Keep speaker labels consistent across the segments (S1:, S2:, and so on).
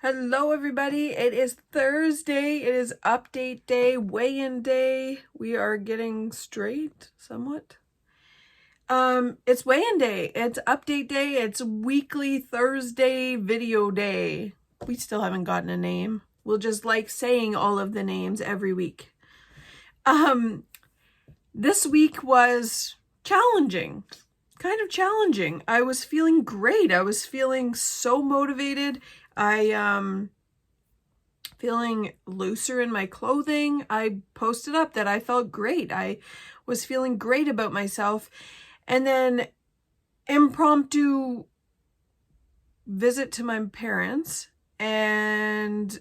S1: Hello everybody, it is Thursday, it is update day, weigh-in day. We are getting straight somewhat. It's weigh-in day, it's update day, it's weekly Thursday video day. We still haven't gotten a name. We'll just like saying all of the names every week. This week was challenging. Kind of challenging. I was feeling great. I was feeling so motivated. Feeling looser in my clothing. I posted up that I felt great. I was feeling great about myself. And then impromptu visit to my parents, and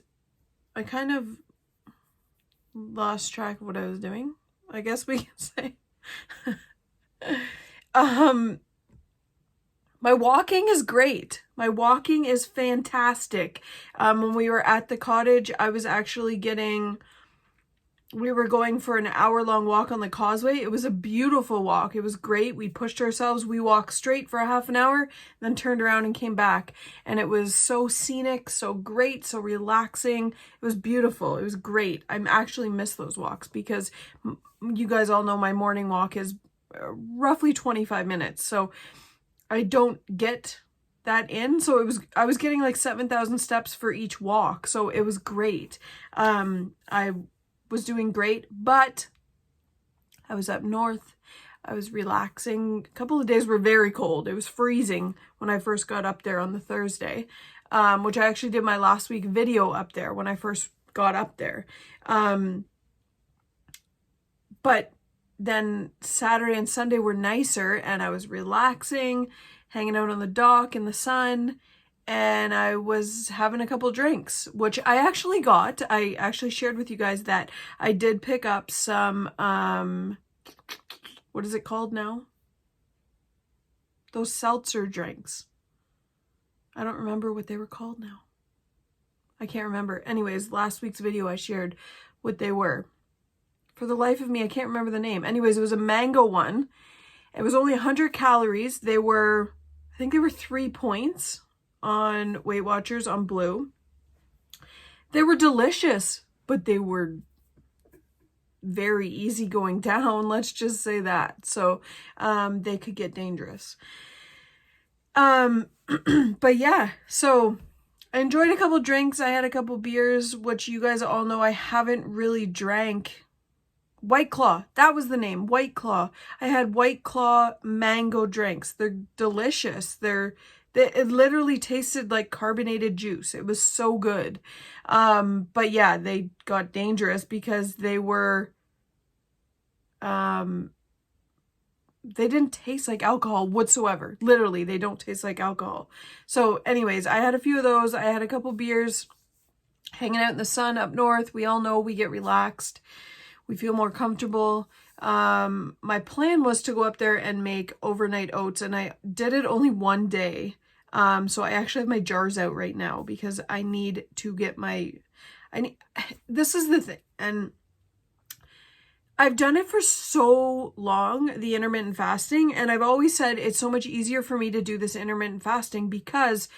S1: I kind of lost track of what I was doing, I guess we can say. My walking is great. My walking is fantastic. When we were at the cottage, I was actually we were going for an hour-long walk on the causeway. It was a beautiful walk. It was great. We pushed ourselves. We walked straight for a half an hour, then turned around and came back. And it was so scenic, so great, so relaxing. It was beautiful. It was great. I actually miss those walks because you guys all know my morning walk is roughly 25 minutes. So I don't get that in. So I was getting like 7,000 steps for each walk. So it was great. I was doing great, but I was up north. I was relaxing. A couple of days were very cold. It was freezing when I first got up there on the Thursday, which I actually did my last week video up there when I first got up there. But then Saturday and Sunday were nicer, and I was relaxing, hanging out on the dock in the sun, and I was having a couple drinks, which I actually got. I actually shared with you guys that I did pick up some, what is it called now? Those seltzer drinks. I don't remember what they were called now. I can't remember. Anyways, last week's video I shared what they were. For the life of me, I can't remember the name. Anyways, it was a mango one. It was only 100 calories. I think they were 3 points on Weight Watchers on Blue. They were delicious, but they were very easy going down. Let's just say that. So they could get dangerous. But yeah, so I enjoyed a couple drinks. I had a couple beers, which you guys all know I haven't really drank. White Claw, that was the name, White Claw. I had White Claw mango drinks. They're delicious. It literally tasted like carbonated juice. It was so good. But yeah, they got dangerous because they didn't taste like alcohol whatsoever. Literally, they don't taste like alcohol. So anyways, I had a few of those. I had a couple beers, hanging out in the sun up north. We all know we get relaxed. We feel more comfortable. My plan was to go up there and make overnight oats, and I did it only one day. So I actually have my jars out right now because I need to get this is the thing, and I've done it for so long, the intermittent fasting, and I've always said it's so much easier for me to do this intermittent fasting because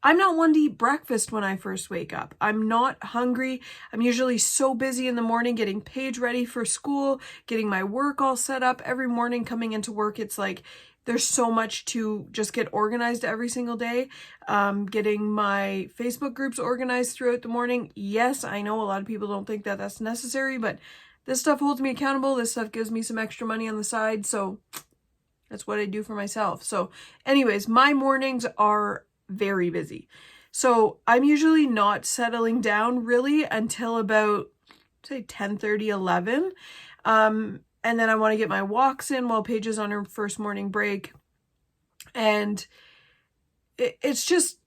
S1: I'm not one to eat breakfast when I first wake up. I'm not hungry. I'm usually so busy in the morning getting Paige ready for school, getting my work all set up. Every morning coming into work, it's like there's so much to just get organized every single day. Getting my Facebook groups organized throughout the morning. Yes, I know a lot of people don't think that that's necessary, but this stuff holds me accountable. This stuff gives me some extra money on the side, so that's what I do for myself. So anyways, my mornings are very busy. So I'm usually not settling down really until about, say, 10:30, 11. And then I want to get my walks in while Paige is on her first morning break. And it's just,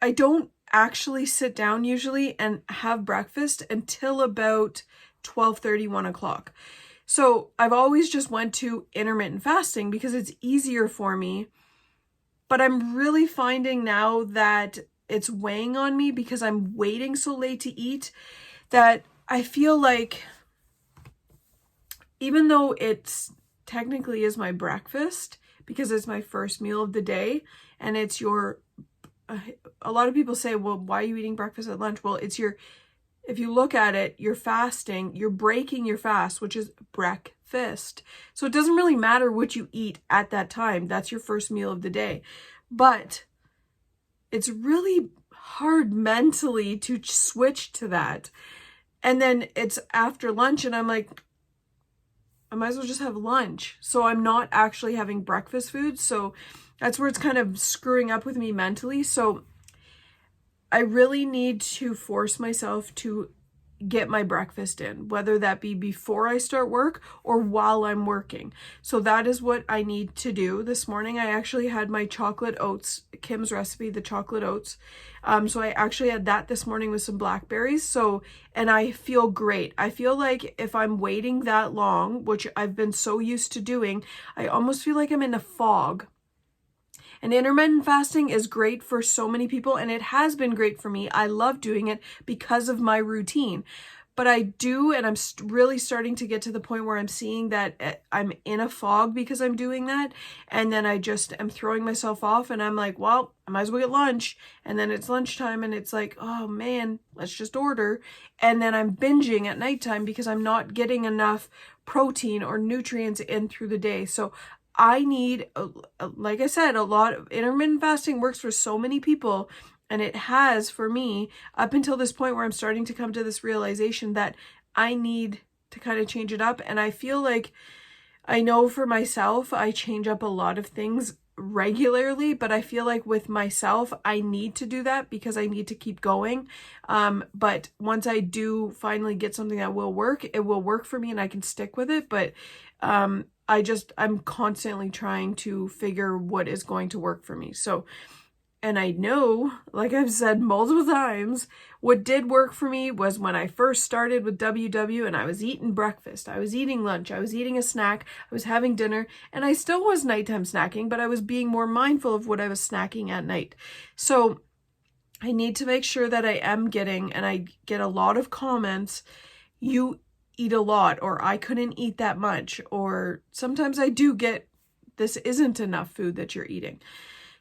S1: I don't actually sit down usually and have breakfast until about 12:30, 1 o'clock. So I've always just went to intermittent fasting because it's easier for me. But I'm really finding now that it's weighing on me because I'm waiting so late to eat that I feel like even though it's technically is my breakfast because it's my first meal of the day and it's your a lot of people say, well, why are you eating breakfast at lunch? Well, if you look at it, you're fasting, you're breaking your fast, which is breakfast. So it doesn't really matter what you eat at that time. That's your first meal of the day. But it's really hard mentally to switch to that. And then it's after lunch and I'm like, I might as well just have lunch. So I'm not actually having breakfast food. So that's where it's kind of screwing up with me mentally. So I really need to force myself to get my breakfast in, whether that be before I start work or while I'm working. So that is what I need to do. This morning I actually had my chocolate oats, Kim's recipe, the chocolate oats. So I actually had that this morning with some blackberries. So, and I feel great. I feel like if I'm waiting that long, which I've been so used to doing, I almost feel like I'm in a fog. And intermittent fasting is great for so many people, and it has been great for me. I love doing it because of my routine. But I do, and I'm really starting to get to the point where I'm seeing that I'm in a fog because I'm doing that. And then I just am throwing myself off and I'm like, well, I might as well get lunch. And then it's lunchtime and it's like, oh man, let's just order. And then I'm binging at nighttime because I'm not getting enough protein or nutrients in through the day. So I need, like I said, a lot of intermittent fasting works for so many people. And it has for me up until this point where I'm starting to come to this realization that I need to kind of change it up. And I feel like I know for myself, I change up a lot of things regularly, but I feel like with myself, I need to do that because I need to keep going. But once I do finally get something that will work, it will work for me and I can stick with it. But I'm constantly trying to figure what is going to work for me. So, and I know, like I've said multiple times, what did work for me was when I first started with WW and I was eating breakfast, I was eating lunch, I was eating a snack, I was having dinner, and I still was nighttime snacking, but I was being more mindful of what I was snacking at night. So I need to make sure that I am getting, and I get a lot of comments, you eat a lot, or I couldn't eat that much, or sometimes I do get, this isn't enough food that you're eating.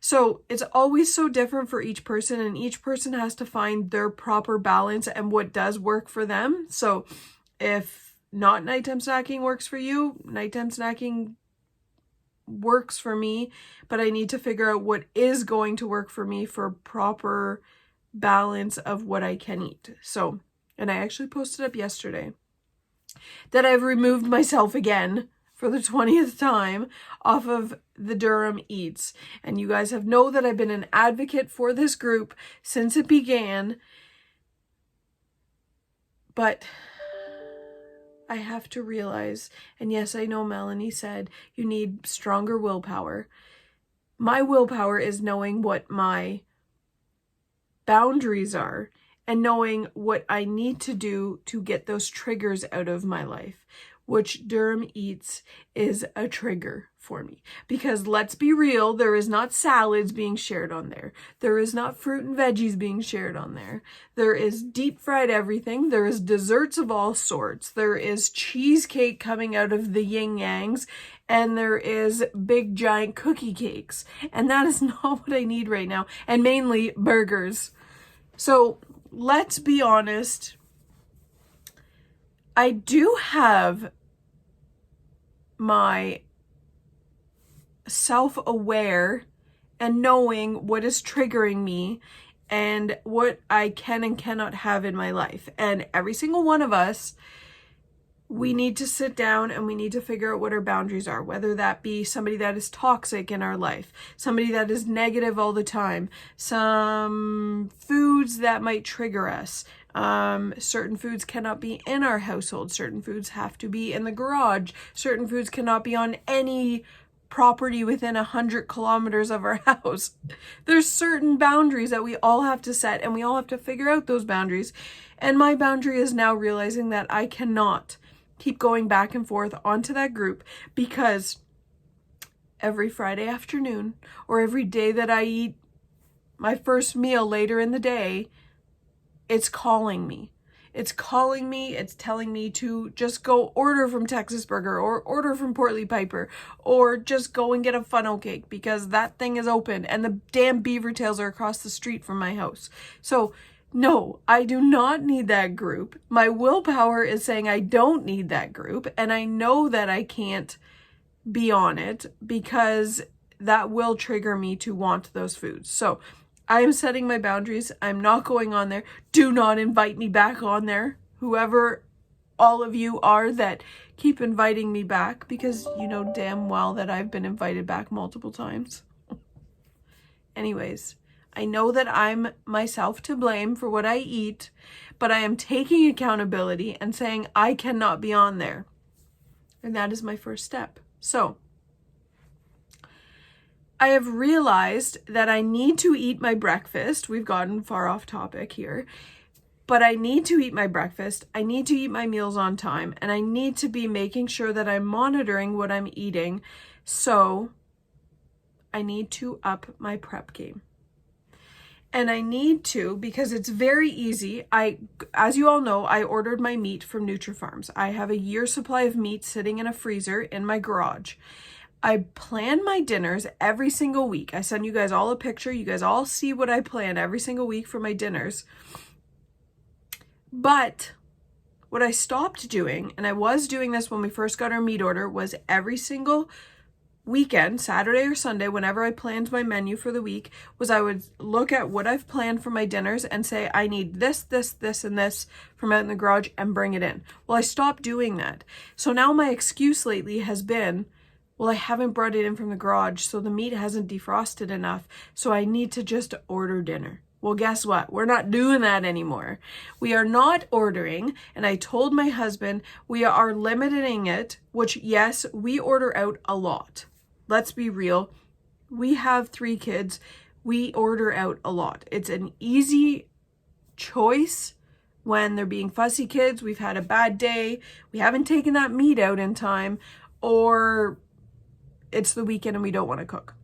S1: So it's always so different for each person, and each person has to find their proper balance and what does work for them. So if not nighttime snacking works for you, nighttime snacking works for me, but I need to figure out what is going to work for me for proper balance of what I can eat. So, and I actually posted up yesterday that I've removed myself again for the 20th time off of the Durham Eats. And you guys know that I've been an advocate for this group since it began. But I have to realize, and yes, I know Melanie said you need stronger willpower. My willpower is knowing what my boundaries are and knowing what I need to do to get those triggers out of my life, which Durham Eats is a trigger for me. Because let's be real, there is not salads being shared on there. There is not fruit and veggies being shared on there. There is deep fried everything. There is desserts of all sorts. There is cheesecake coming out of the yin yangs. And there is big giant cookie cakes. And that is not what I need right now. And mainly burgers. So let's be honest. I do have my self-aware and knowing what is triggering me and what I can and cannot have in my life. And every single one of us, we need to sit down and we need to figure out what our boundaries are, whether that be somebody that is toxic in our life, somebody that is negative all the time, some foods that might trigger us. Certain foods cannot be in our household. Certain foods have to be in the garage. Certain foods cannot be on any property within 100 kilometers of our house. There's certain boundaries that we all have to set, and we all have to figure out those boundaries. And my boundary is now realizing that I cannot keep going back and forth onto that group, because every Friday afternoon or every day that I eat my first meal later in the day, it's calling me. It's calling me. It's telling me to just go order from Texas Burger or order from Portly Piper or just go and get a funnel cake because that thing is open and the damn beaver tails are across the street from my house. So no, I do not need that group. My willpower is saying I don't need that group, and I know that I can't be on it because that will trigger me to want those foods. So I am setting my boundaries. I'm not going on there. Do not invite me back on there. Whoever all of you are that keep inviting me back, because you know damn well that I've been invited back multiple times. Anyways, I know that I'm myself to blame for what I eat, but I am taking accountability and saying I cannot be on there. And that is my first step. So I have realized that I need to eat my breakfast. We've gotten far off topic here, but I need to eat my breakfast. I need to eat my meals on time, and I need to be making sure that I'm monitoring what I'm eating. So I need to up my prep game. And I need to, because it's very easy. As you all know, I ordered my meat from Nutrifarms. I have a year's supply of meat sitting in a freezer in my garage. I plan my dinners every single week. I send you guys all a picture. You guys all see what I plan every single week for my dinners. But what I stopped doing, and I was doing this when we first got our meat order, was every single weekend, Saturday or Sunday, whenever I planned my menu for the week, was I would look at what I've planned for my dinners and say, I need this, this, this, and this from out in the garage and bring it in. Well, I stopped doing that. So now my excuse lately has been, well, I haven't brought it in from the garage, so the meat hasn't defrosted enough, so I need to just order dinner. Well, guess what? We're not doing that anymore. We are not ordering, and I told my husband we are limiting it, which, yes, we order out a lot. Let's be real. We have 3 kids. We order out a lot. It's an easy choice when they're being fussy kids. We've had a bad day. We haven't taken that meat out in time, or it's the weekend and we don't want to cook.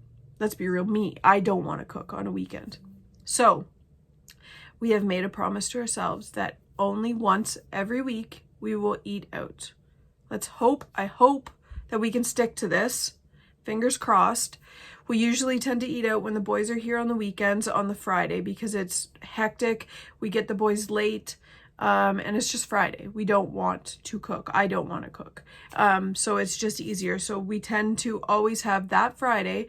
S1: Let's be real. I don't want to cook on a weekend. So we have made a promise to ourselves that only once every week we will eat out. I hope that we can stick to this. Fingers crossed. We usually tend to eat out when the boys are here on the weekends on the Friday because it's hectic. We get the boys late, and it's just Friday. We don't want to cook. I don't want to cook. So it's just easier. So we tend to always have that Friday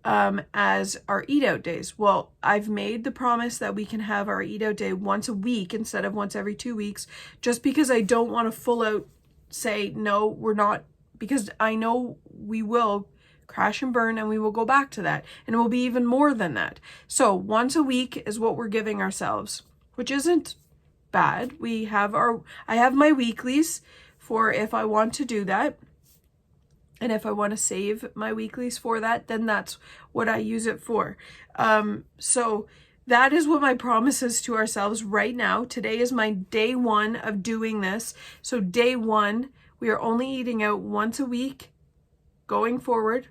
S1: as our eat out days. Well, I've made the promise that we can have our eat out day once a week instead of once every 2 weeks, just because I don't want to full out say, no, we're not, because I know we will crash and burn and we will go back to that, and it will be even more than that. So once a week is what we're giving ourselves, which isn't bad. I have my weeklies for if I want to do that. And if I want to save my weeklies for that, then that's what I use it for. So that is what my promise is to ourselves right now. Today is my day 1 of doing this. So day 1, we are only eating out once a week going forward,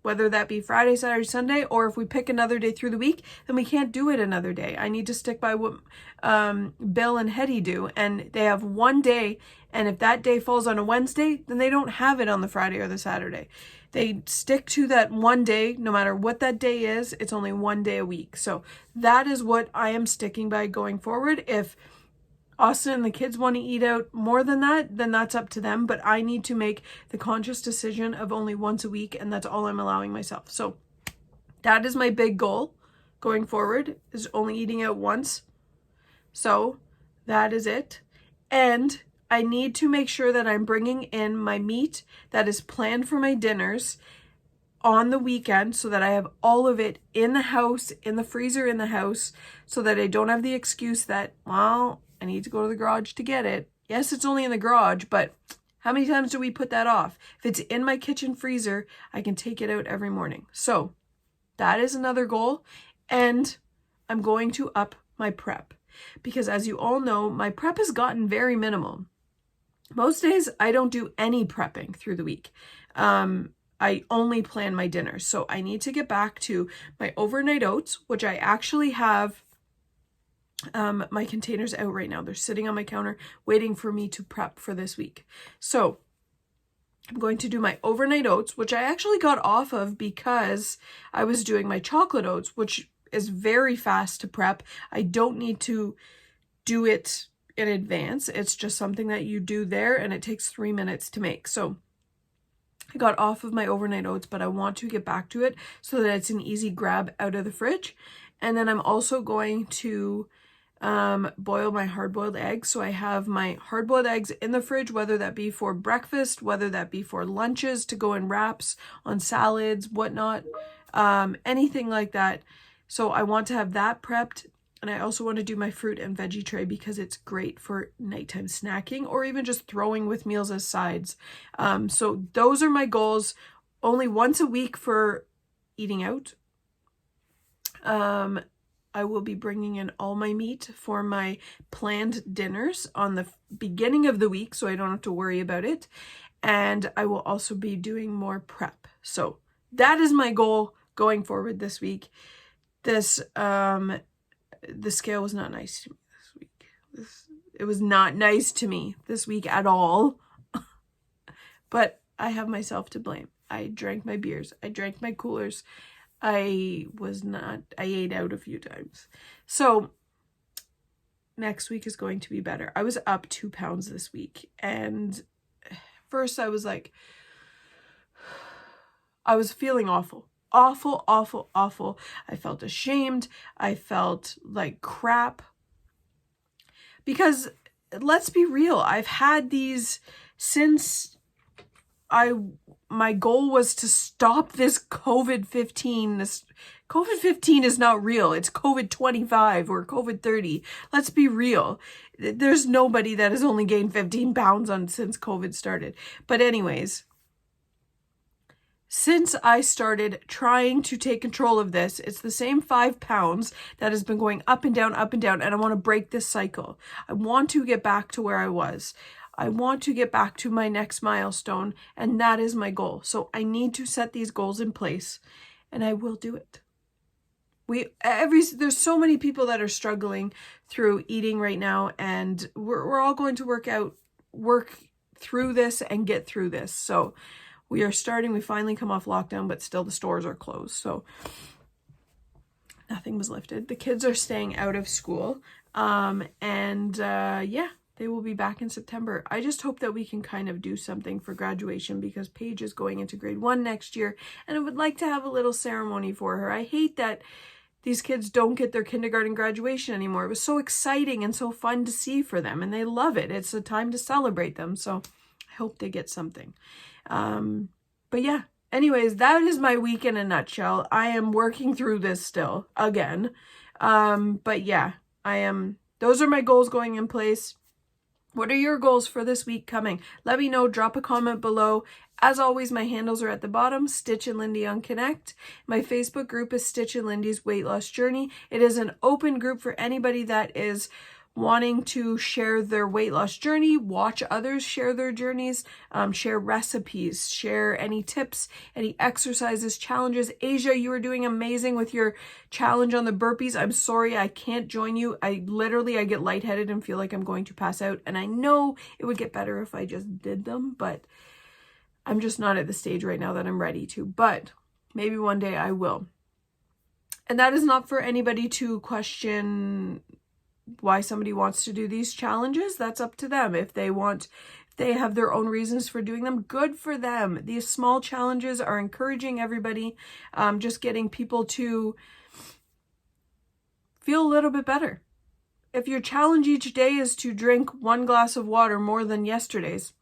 S1: whether that be Friday, Saturday, Sunday, or if we pick another day through the week, then we can't do it another day. I need to stick by what Bill and Hetty do, and they have one day, and if that day falls on a Wednesday, then they don't have it on the Friday or the Saturday. They stick to that one day, no matter what that day is. It's only one day a week. So that is what I am sticking by going forward. If Austin and the kids want to eat out more than that, then that's up to them. But I need to make the conscious decision of only once a week, and that's all I'm allowing myself. So that is my big goal going forward, is only eating out once. So that is it. And I need to make sure that I'm bringing in my meat that is planned for my dinners on the weekend, so that I have all of it in the house, in the freezer in the house, so that I don't have the excuse that, well, I need to go to the garage to get it. Yes, it's only in the garage, but how many times do we put that off? If it's in my kitchen freezer, I can take it out every morning. So that is another goal. And I'm going to up my prep, because as you all know, my prep has gotten very minimal. Most days I don't do any prepping through the week. I only plan my dinners. So I need to get back to my overnight oats, which I actually have My container's out right now. They're sitting on my counter waiting for me to prep for this week. So I'm going to do my overnight oats, which I actually got off of because I was doing my chocolate oats, which is very fast to prep. I don't need to do it in advance. It's just something that you do there, and it takes 3 minutes to make. So I got off of my overnight oats, but I want to get back to it so that it's an easy grab out of the fridge. And then I'm also going to boil my hard-boiled eggs. So I have my hard-boiled eggs in the fridge, whether that be for breakfast, whether that be for lunches, to go in wraps, on salads, whatnot, anything like that. So I want to have that prepped. And I also want to do my fruit and veggie tray because it's great for nighttime snacking or even just throwing with meals as sides. So those are my goals. Only once a week for eating out. I will be bringing in all my meat for my planned dinners on the beginning of the week, so I don't have to worry about it. And I will also be doing more prep. So that is my goal going forward this week. This, the scale was not nice to me this week. It was not nice to me this week at all. But I have myself to blame. I drank my beers. I drank my coolers. I ate out a few times. So next week is going to be better. I was up 2 pounds this week. And first I was like, I was feeling awful. Awful, awful, awful. I felt ashamed. I felt like crap. Because let's be real, I've had these since my goal was to stop this COVID-15. This COVID-15 is not real. It's COVID-25 or COVID-30. Let's be real. There's nobody that has only gained 15 pounds since COVID started. But anyways, since I started trying to take control of this, it's the same 5 pounds that has been going up and down, and I want to break this cycle. I want to get back to where I was. I want to get back to my next milestone, and that is my goal. So I need to set these goals in place, and I will do it. There's so many people that are struggling through eating right now, and we're all going to work through this and get through this. So we finally come off lockdown, but still the stores are closed. So nothing was lifted. The kids are staying out of school. Yeah, they will be back in September. I just hope that we can kind of do something for graduation because Paige is going into grade 1 next year, and I would like to have a little ceremony for her. I hate that these kids don't get their kindergarten graduation anymore. It was so exciting and so fun to see for them, and they love it. It's a time to celebrate them, so I hope they get something. But yeah, anyways, that is my week in a nutshell. I am working through this still, again. But yeah, those are my goals going in place. What are your goals for this week coming? Let me know. Drop a comment below. As always, my handles are at the bottom, Stitch and Lindy on Connect. My Facebook group is Stitch and Lindy's Weight Loss Journey. It is an open group for anybody that is wanting to share their weight loss journey, watch others share their journeys, share recipes, share any tips, any exercises, challenges. Asia, you are doing amazing with your challenge on the burpees. I'm sorry I can't join you. I get lightheaded and feel like I'm going to pass out. And I know it would get better if I just did them, but I'm just not at the stage right now that I'm ready to. But maybe one day I will. And that is not for anybody to question why somebody wants to do these challenges. That's up to them. If they have their own reasons for doing them, good for them. These small challenges are encouraging everybody, just getting people to feel a little bit better. If your challenge each day is to drink 1 glass of water more than yesterday's,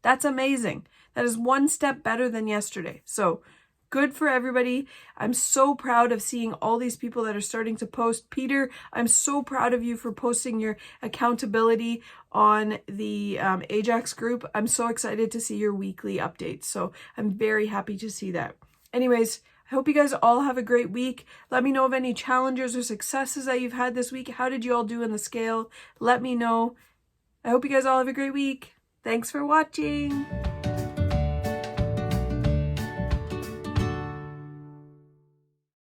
S1: that's amazing. That is 1 step better than yesterday. So good for everybody. I'm so proud of seeing all these people that are starting to post. Peter, I'm so proud of you for posting your accountability on the Ajax group. I'm so excited to see your weekly updates. So I'm very happy to see that. Anyways, I hope you guys all have a great week. Let me know of any challenges or successes that you've had this week. How did you all do in the scale? Let me know. I hope you guys all have a great week. Thanks for watching.